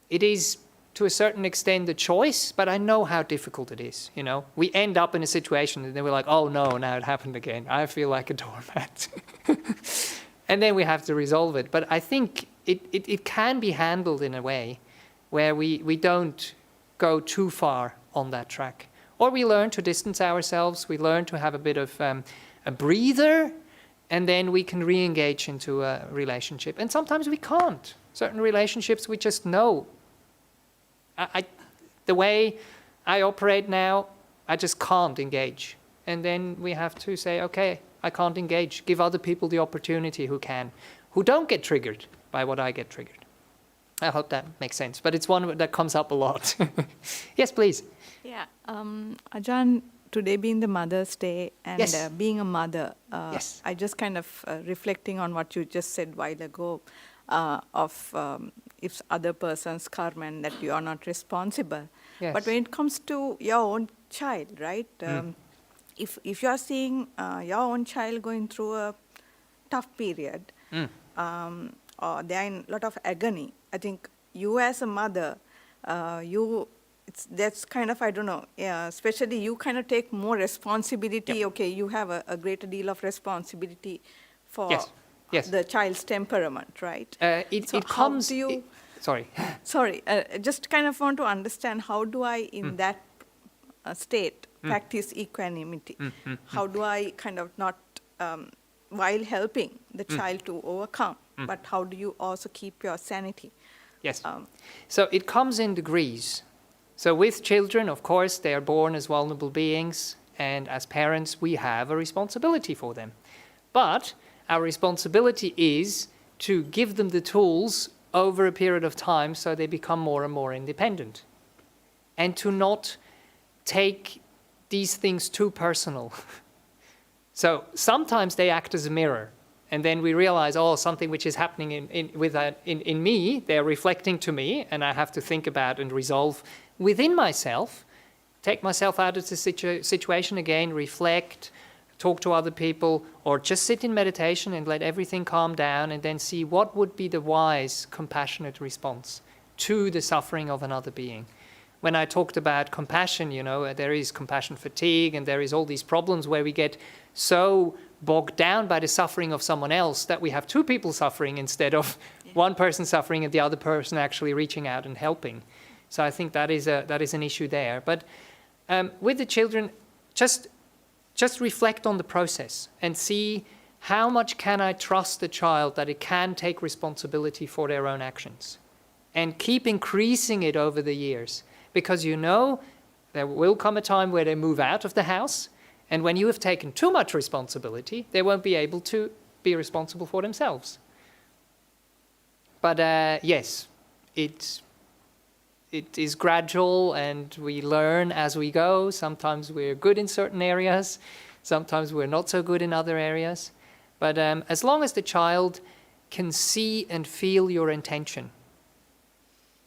it is, to a certain extent, a choice, but I know how difficult it is. We end up in a situation and then we're like, oh no, now it happened again. I feel like a doormat. And then we have to resolve it. But I think it can be handled in a way where we don't go too far on that track. Or we learn to distance ourselves. We learn to have a bit of a breather, and then we can re-engage into a relationship. And sometimes we can't. Certain relationships we just know. The way I operate now, I just can't engage. And then we have to say, okay, I can't engage. Give other people the opportunity who can, who don't get triggered by what I get triggered. I hope that makes sense. But it's one that comes up a lot. Yes, please. Yeah. Ajahn, today being the Mother's Day and Yes. Being a mother, Yes. I just kind of reflecting on what you just said a while ago of if other person's karma and that you are not responsible. Yes. But when it comes to your own child, right? If you are seeing your own child going through a tough period, or they are in a lot of agony, I think you as a mother, that's kind of, I don't know, especially you kind of take more responsibility. Yep. Okay, you have a greater deal of responsibility for Yes. Yes. the child's temperament, right? It So comes... how do you, sorry. sorry, just kind of want to understand how do I, in that state, practice equanimity? How do I kind of not, while helping the child to overcome, but how do you also keep your sanity? Yes. So it comes in degrees. So with children, of course, they are born as vulnerable beings, and as parents, we have a responsibility for them. But our responsibility is to give them the tools over a period of time so they become more and more independent, and to not take these things too personal. So sometimes they act as a mirror, and then we realize, oh, something which is happening in me, they're reflecting to me, and I have to think about and resolve within myself, take myself out of the situation again, reflect, talk to other people, or just sit in meditation and let everything calm down, and then see what would be the wise, compassionate response to the suffering of another being. When I talked about compassion, there is compassion fatigue, and there is all these problems where we get so bogged down by the suffering of someone else that we have two people suffering instead of one person suffering and the other person actually reaching out and helping. So I think that is an issue there. But with the children, just reflect on the process and see how much can I trust the child that it can take responsibility for their own actions, and keep increasing it over the years. Because there will come a time where they move out of the house, and when you have taken too much responsibility, they won't be able to be responsible for themselves. But yes, it is gradual, and we learn as we go. Sometimes we're good in certain areas, sometimes we're not so good in other areas. But as long as the child can see and feel your intention,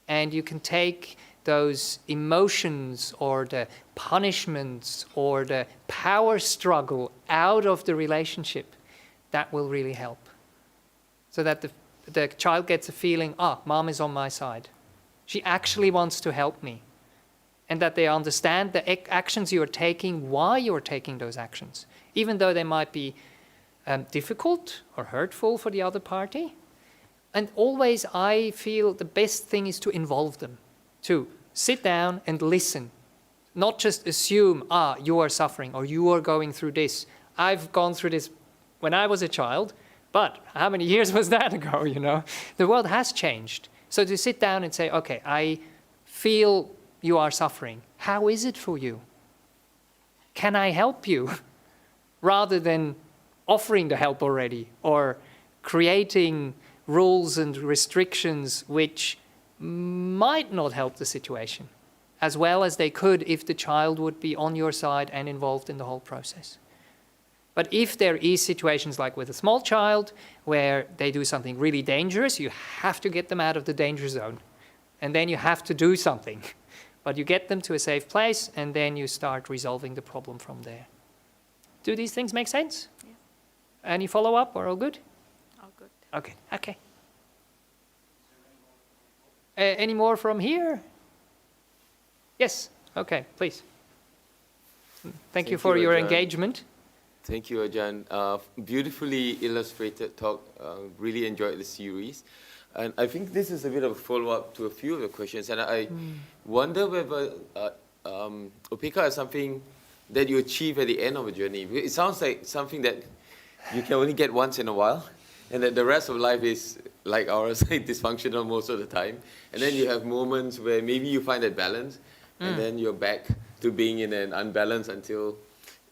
and you can take those emotions or the punishments or the power struggle out of the relationship, that will really help. So that the child gets a feeling, mom is on my side. She actually wants to help me. And that they understand the actions you are taking, why you are taking those actions. Even though they might be difficult or hurtful for the other party. And always I feel the best thing is to involve them. To sit down and listen. Not just assume, you are suffering or you are going through this. I've gone through this when I was a child, but how many years was that ago, The world has changed. So to sit down and say, okay, I feel you are suffering. How is it for you? Can I help you? Rather than offering the help already or creating rules and restrictions which might not help the situation, as well as they could if the child would be on your side and involved in the whole process. But if there is situations like with a small child where they do something really dangerous, you have to get them out of the danger zone. And then you have to do something. But you get them to a safe place, and then you start resolving the problem from there. Do these things make sense? Yeah. Any follow-up, or all good? All good. Okay. Any more from here? Yes. Okay, please. Thank you for your Ajahn. engagement. Thank you, Ajahn. Beautifully illustrated talk. Really enjoyed the series. And I think this is a bit of a follow-up to a few of the questions. And I wonder whether Upeka has something that you achieve at the end of a journey. It sounds like something that you can only get once in a while, and that the rest of life is like ours, like dysfunctional most of the time. And then you have moments where maybe you find that balance, and then you're back to being in an unbalance until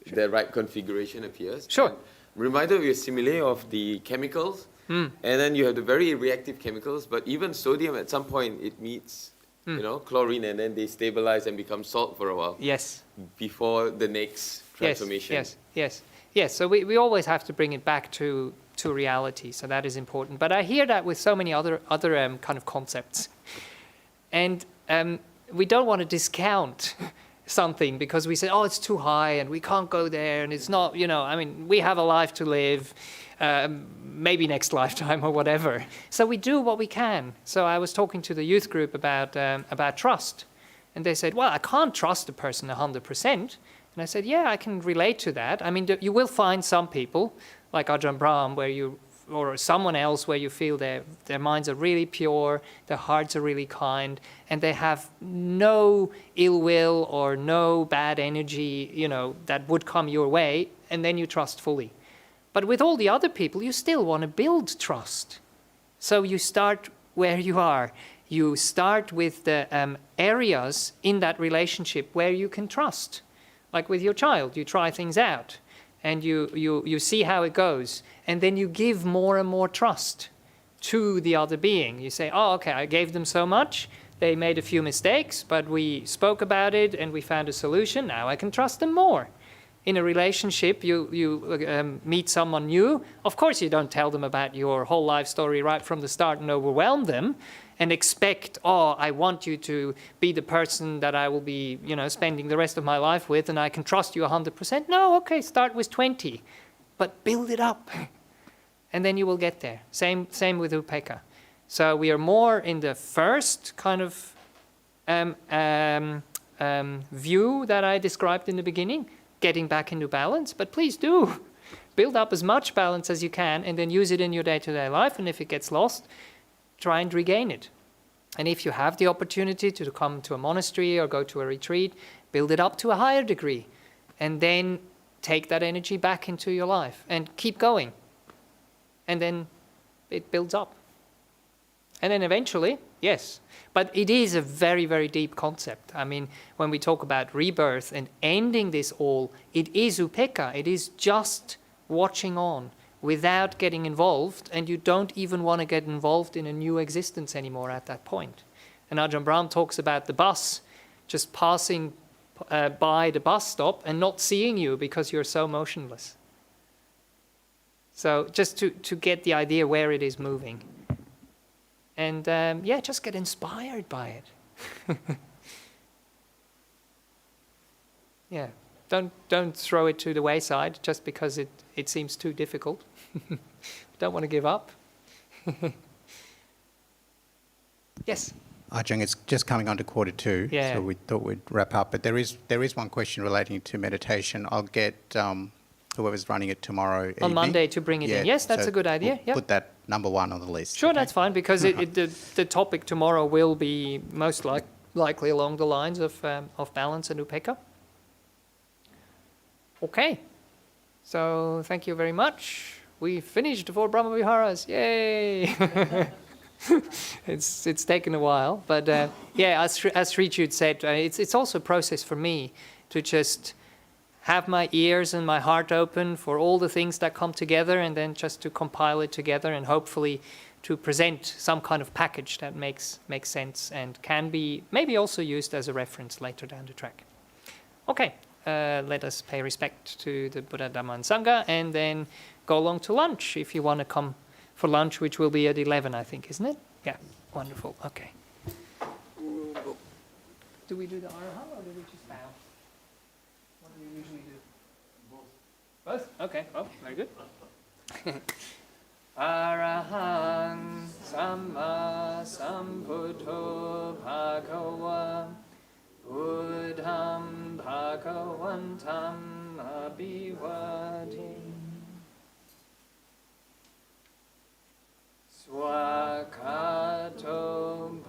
the right configuration appears. Sure. And reminder of your simile of the chemicals, and then you have the very reactive chemicals, but even sodium at some point it meets chlorine, and then they stabilize and become salt for a while. Yes. Before the next transformation. Yes. So we always have to bring it back to reality. So that is important. But I hear that with so many other kind of concepts, and we don't want to discount something because we say, oh, it's too high and we can't go there, and it's not. We have a life to live. Maybe next lifetime or whatever. So we do what we can. So I was talking to the youth group about trust, and they said, well, I can't trust a person 100%. And I said, yeah, I can relate to that. I mean, you will find some people, like Ajahn Brahm, or someone else where you feel their minds are really pure, their hearts are really kind, and they have no ill will or no bad energy, that would come your way, and then you trust fully. But with all the other people, you still want to build trust. So you start where you are. You start with the areas in that relationship where you can trust. Like with your child, you try things out and you see how it goes. And then you give more and more trust to the other being. You say, oh, okay, I gave them so much. They made a few mistakes, but we spoke about it and we found a solution. Now I can trust them more. In a relationship, you meet someone new. Of course, you don't tell them about your whole life story right from the start and overwhelm them and expect, oh, I want you to be the person that I will be, spending the rest of my life with, and I can trust you 100%. No, okay, start with 20, but build it up, and then you will get there. Same with upekkha. So we are more in the first kind of view that I described in the beginning, getting back into balance, but please do build up as much balance as you can and then use it in your day-to-day life, and if it gets lost, try and regain it. And if you have the opportunity to come to a monastery or go to a retreat, build it up to a higher degree and then take that energy back into your life and keep going, and then it builds up. And then eventually, yes. But it is a very, very deep concept. I mean, when we talk about rebirth and ending this all, it is upekkha. It is just watching on without getting involved, and you don't even want to get involved in a new existence anymore at that point. And Ajahn Brahm talks about the bus just passing by the bus stop and not seeing you because you're so motionless. So just to get the idea where it is moving. And just get inspired by it. Yeah, don't throw it to the wayside just because it seems too difficult. Don't want to give up. Yes. Ajahn, it's just coming on to 2:15, Yeah. so we thought we'd wrap up. But there is one question relating to meditation. I'll get whoever's running it tomorrow On evening. Monday to bring it in. Yes, that's so a good idea. We'll Yep. put that number 1 on the list. Sure, okay? that's fine, because the topic tomorrow will be most likely along the lines of balance and upekkha. Okay, so thank you very much. We finished 4 Brahmaviharas. Yay! It's taken a while, but as Sri Chud said, it's also a process for me to just have my ears and my heart open for all the things that come together, and then just to compile it together and hopefully to present some kind of package that makes sense and can be maybe also used as a reference later down the track. Okay, let us pay respect to the Buddha, Dhamma and Sangha, and then go along to lunch if you want to come for lunch, which will be at 11, I think, isn't it? Yeah, wonderful. Okay. Do we do the arahant or do we just bow? What do we usually do? Both? Okay. Oh, very good. Arahant Samma Sambuddho Bhagava Buddham Bhagavantam Abhivadi Swakato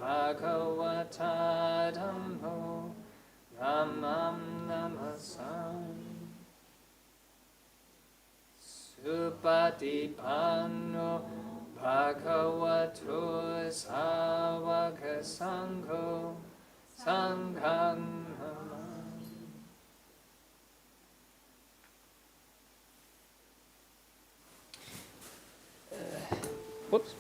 Bhagavata Dhammo Dhammam Namasam Supatipanno Bhagavato Sāvaka Sangho Sangham Namami. Whoops.